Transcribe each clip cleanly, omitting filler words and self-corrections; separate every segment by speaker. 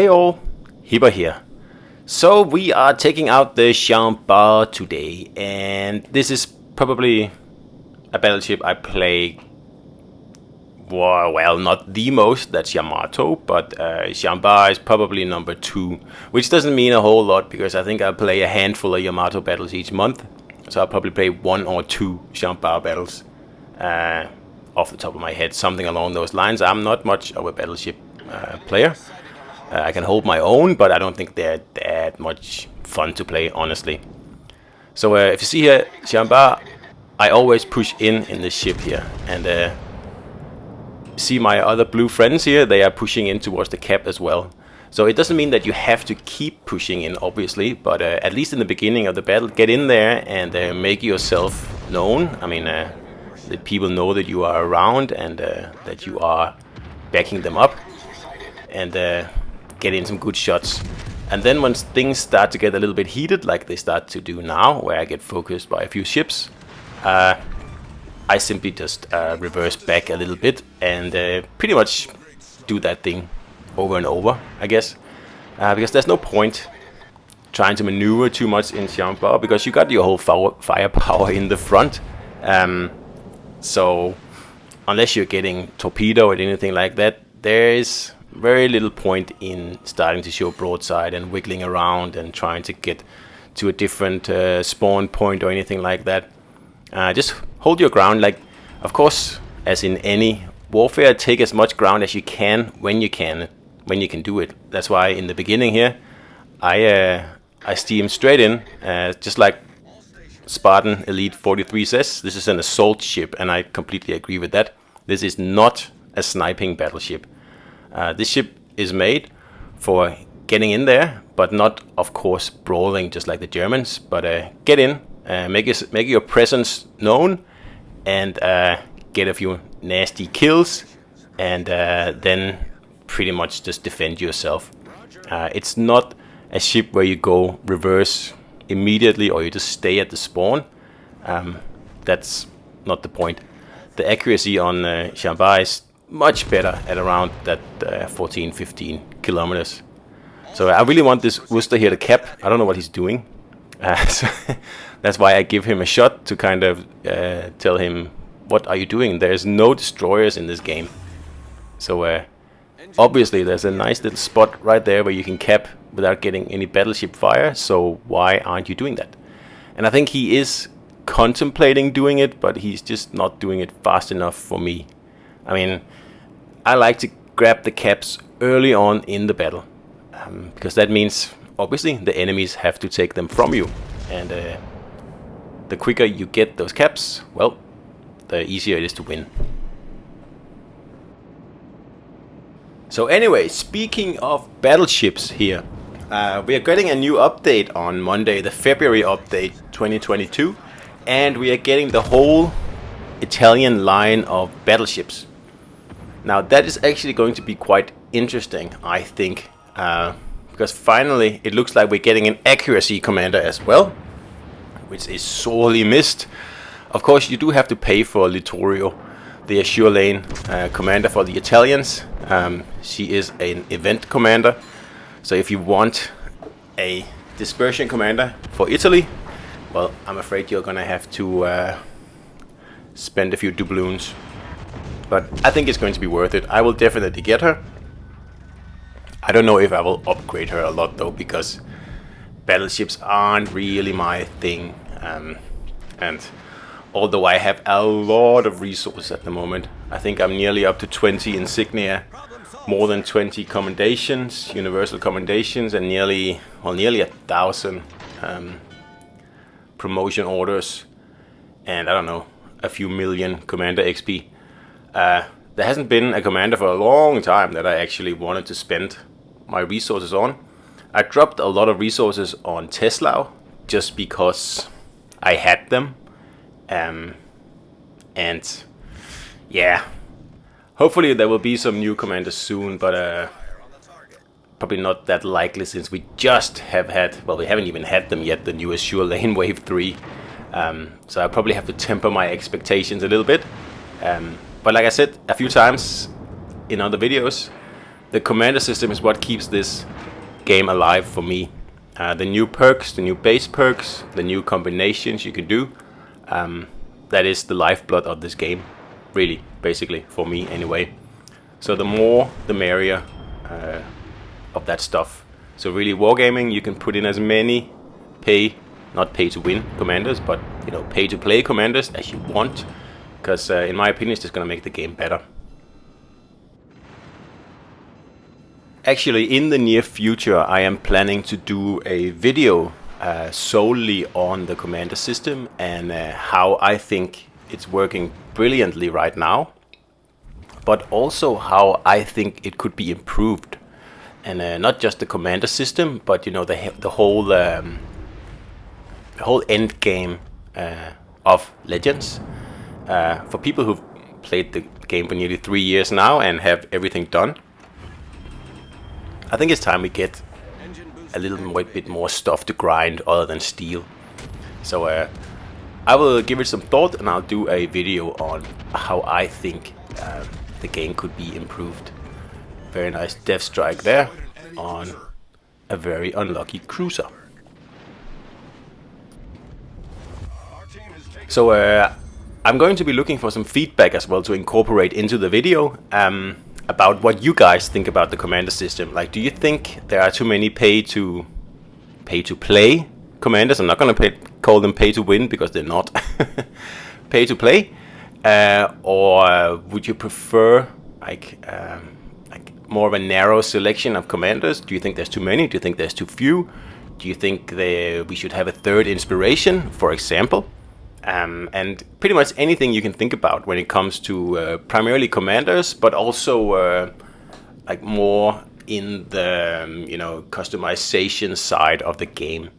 Speaker 1: Hey all, Hibber here. So we are taking out the Bart today, and this is probably a battleship I play, well, not the most, that's Yamato, but Bart is probably number 2, which doesn't mean a whole lot, because I think I play a handful of Yamato battles each month, so I'll probably play 1 or 2 Bart battles off the top of my head, something along those lines. I'm not much of a battleship player. I can hold my own, but I don't think they're that much fun to play, honestly. So if you see here, Bart, I always push in the ship here, and see my other blue friends here, they are pushing in towards the cap as well. So it doesn't mean that you have to keep pushing in, obviously, but at least in the beginning of the battle, get in there and make yourself known. I mean, that people know that you are around and that you are backing them up, and get in some good shots. And then once things start to get a little bit heated, like they start to do now, where I get focused by a few ships, I simply just reverse back a little bit and pretty much do that thing over and over, I guess. Because there's no point trying to maneuver too much in Bart, because you got your whole firepower in the front. So unless you're getting torpedoed or anything like that, there is very little point in starting to show broadside and wiggling around and trying to get to a different spawn point or anything like that. Just hold your ground. Like, of course, as in any warfare, take as much ground as you can when you can do it. That's why in the beginning here, I steam straight in, just like Spartan Elite 43 says. This is an assault ship, and I completely agree with that. This is not a sniping battleship. This ship is made for getting in there, but not, of course, brawling just like the Germans. But get in, make your presence known, and get a few nasty kills, and then pretty much just defend yourself. It's not a ship where you go reverse immediately or you just stay at the spawn. That's not the point. The accuracy on Bart is much better at around that 14-15 kilometers. So I really want this Worcester here to cap. I don't know what he's doing. So that's why I give him a shot to kind of tell him, what are you doing? There's no destroyers in this game. So obviously there's a nice little spot right there where you can cap without getting any battleship fire. So why aren't you doing that? And I think he is contemplating doing it, but he's just not doing it fast enough for me. I mean, I like to grab the caps early on in the battle, because that means, obviously, the enemies have to take them from you. And the quicker you get those caps, well, the easier it is to win. So anyway, speaking of battleships here, we are getting a new update on Monday, the February update 2022, and we are getting the whole Italian line of battleships. Now that is actually going to be quite interesting, I think, because finally it looks like we're getting an accuracy commander as well, which is sorely missed. Of course, you do have to pay for Littorio, the Assure Lane commander for the Italians. She is an event commander, so if you want a dispersion commander for Italy, well, I'm afraid you're gonna have to spend a few doubloons. But I think it's going to be worth it. I will definitely get her. I don't know if I will upgrade her a lot though, because battleships aren't really my thing. And although I have a lot of resources at the moment, I think I'm nearly up to 20 insignia, more than 20 commendations, universal commendations, and nearly 1,000 promotion orders, and I don't know, a few million commander XP. There hasn't been a commander for a long time that I actually wanted to spend my resources on. I dropped a lot of resources on Tesla just because I had them. And yeah, hopefully there will be some new commanders soon, but probably not that likely, since we just have had, well, we haven't even had them yet, the new Assure Lane Wave 3. So I probably have to temper my expectations a little bit. But like I said a few times in other videos, the commander system is what keeps this game alive for me. The new perks, the new base perks, the new combinations you can do, that is the lifeblood of this game, really, basically, for me anyway. So the more, the merrier of that stuff. So really, wargaming, you can put in as many not pay to win commanders, but pay to play commanders as you want, because in my opinion, it's just gonna make the game better. Actually, in the near future, I am planning to do a video solely on the commander system and how I think it's working brilliantly right now, but also how I think it could be improved. And not just the commander system, but the whole end game of Legends. For people who've played the game for nearly 3 years now and have everything done, I think it's time we get a little bit more stuff to grind other than steel. So I will give it some thought, and I'll do a video on how I think the game could be improved. Very nice death strike there on a very unlucky cruiser. So I'm going to be looking for some feedback as well to incorporate into the video. About what you guys think about the commander system. Like, do you think there are too many pay to play commanders? I'm not gonna call them pay to win, because they're not. Pay to play, or would you prefer like more of a narrow selection of commanders? Do you think there's too many? Do you think there's too few? Do you think we should have a third inspiration, for example? And pretty much anything you can think about when it comes to primarily commanders, but also like more in the customization side of the game.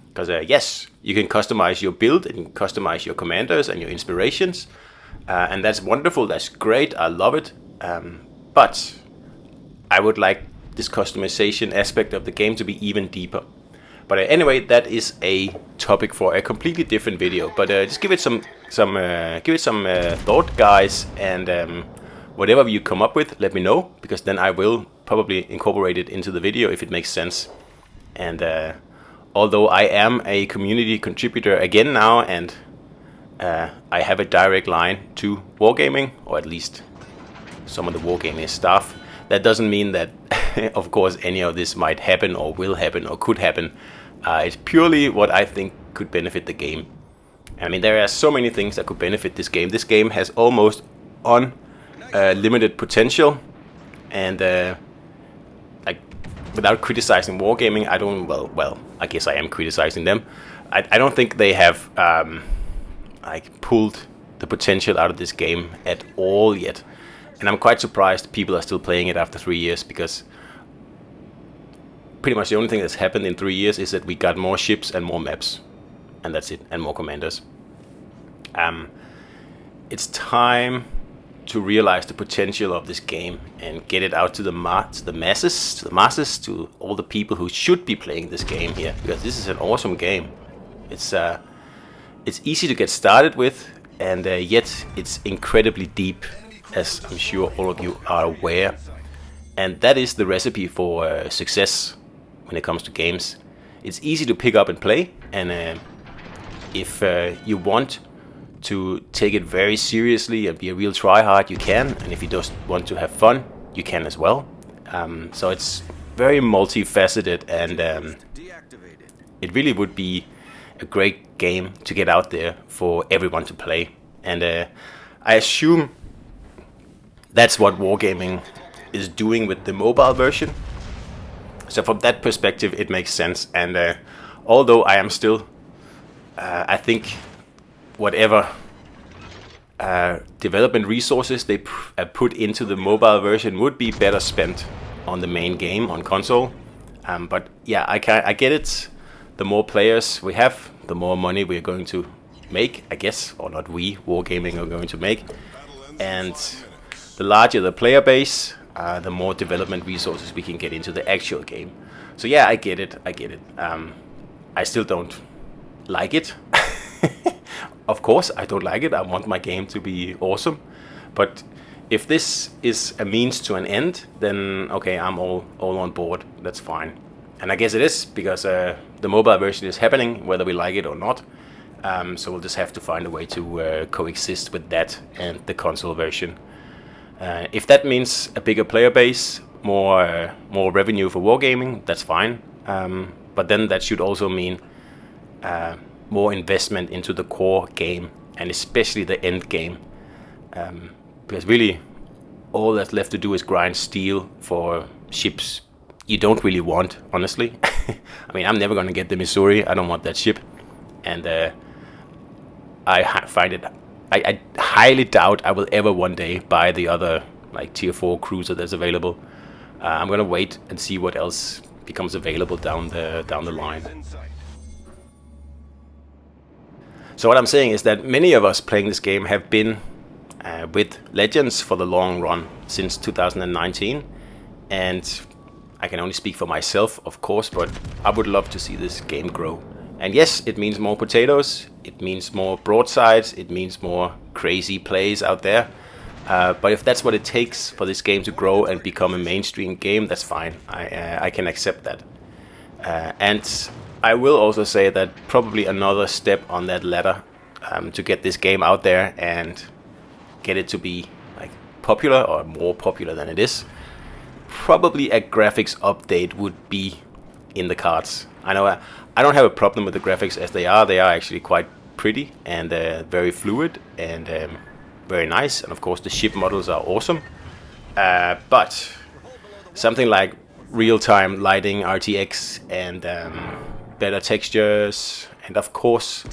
Speaker 1: Because yes, you can customize your build and you can customize your commanders and your inspirations, and that's wonderful. That's great. I love it. But I would like this customization aspect of the game to be even deeper. But anyway, that is a topic for a completely different video. But just give it some thought, guys, and whatever you come up with, let me know, because then I will probably incorporate it into the video if it makes sense. And although I am a community contributor again now, and I have a direct line to wargaming, or at least some of the wargaming stuff, that doesn't mean that, of course, any of this might happen or will happen or could happen. It's purely what I think could benefit the game. I mean, there are so many things that could benefit this game. This game has almost unlimited potential, and like, without criticizing wargaming, I don't. Well, I guess I am criticizing them. I don't think they have like pulled the potential out of this game at all yet. And I'm quite surprised people are still playing it after 3 years, because pretty much the only thing that's happened in 3 years is that we got more ships and more maps. And that's it, and more commanders. It's time to realize the potential of this game and get it out to the masses, to all the people who should be playing this game here, because this is an awesome game. It's easy to get started with, and yet it's incredibly deep, as I'm sure all of you are aware. And that is the recipe for success when it comes to games. It's easy to pick up and play, and if you want to take it very seriously and be a real tryhard, you can. And if you just want to have fun, you can as well. So it's very multifaceted, and it really would be a great game to get out there for everyone to play. And I assume that's what wargaming is doing with the mobile version. So from that perspective, it makes sense. And although I am still, I think whatever development resources they put into the mobile version would be better spent on the main game on console. But yeah, I get it. The more players we have, the more money we're going to make, I guess, or not we, wargaming, are going to make. And the larger the player base, the more development resources we can get into the actual game. So yeah, I get it. I still don't like it. Of course, I don't like it. I want my game to be awesome. But if this is a means to an end, then okay, I'm all on board. That's fine. And I guess it is, because the mobile version is happening, whether we like it or not. So we'll just have to find a way to coexist with that and the console version. If that means a bigger player base, more revenue for wargaming, that's fine. But then that should also mean more investment into the core game, and especially the end game. Because really, all that's left to do is grind steel for ships you don't really want, honestly. I mean, I'm never going to get the Missouri. I don't want that ship. And I find it... I highly doubt I will ever one day buy the other like tier 4 cruiser that's available. I'm going to wait and see what else becomes available down the line. So what I'm saying is that many of us playing this game have been with Legends for the long run since 2019, and I can only speak for myself, of course, but I would love to see this game grow. And yes, it means more potatoes, it means more broadsides, it means more crazy plays out there. But if that's what it takes for this game to grow and become a mainstream game, that's fine. I can accept that. And I will also say that probably another step on that ladder to get this game out there and get it to be like popular or more popular than it is, probably a graphics update would be in the cards. I know I don't have a problem with the graphics as they are. They are actually quite pretty and very fluid and very nice. And of course the ship models are awesome. But something like real-time lighting, RTX, and better textures, and of course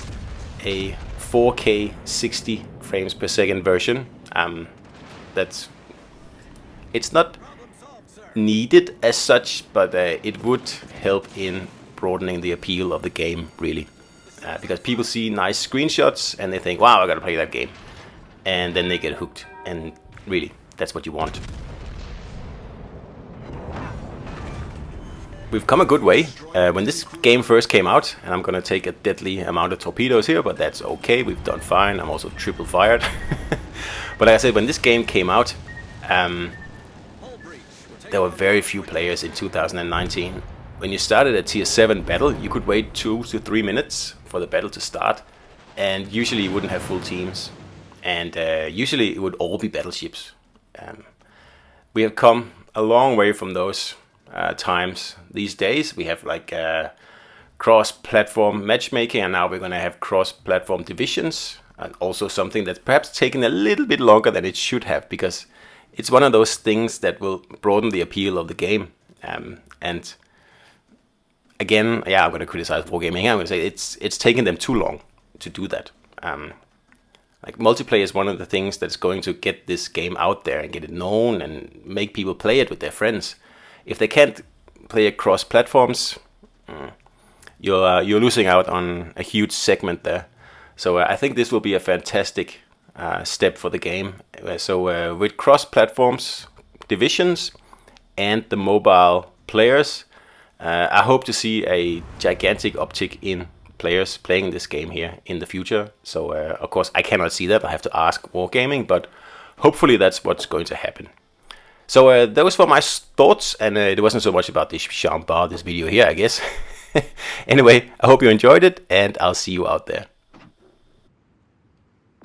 Speaker 1: a 4K 60 frames per second version. It's not needed as such, but it would help in broadening the appeal of the game, really. Because people see nice screenshots and they think, wow, I gotta play that game. And then they get hooked. And really, that's what you want. We've come a good way. When this game first came out, and I'm gonna take a deadly amount of torpedoes here, but that's okay, we've done fine. I'm also triple fired. But like I said, when this game came out, there were very few players in 2019. When you started a tier 7 battle, you could wait 2 to 3 minutes for the battle to start, and usually you wouldn't have full teams, and usually it would all be battleships. We have come a long way from those times. These days we have like cross-platform matchmaking, and now we're going to have cross-platform divisions, and also something that's perhaps taken a little bit longer than it should have, because it's one of those things that will broaden the appeal of the game. And again, yeah, I'm going to criticize Wargaming. I'm going to say it's taken them too long to do that. Like multiplayer is one of the things that's going to get this game out there and get it known and make people play it with their friends. If they can't play across platforms, you're losing out on a huge segment there. So I think this will be a fantastic step for the game. So with cross platforms, divisions, and the mobile players, I hope to see a gigantic uptick in players playing this game here in the future. So of course I cannot see that, I have to ask Wargaming, but hopefully that's what's going to happen. So those were my thoughts, and it wasn't so much about this Bart, this video here, I guess. Anyway, I hope you enjoyed it, and I'll see you out there.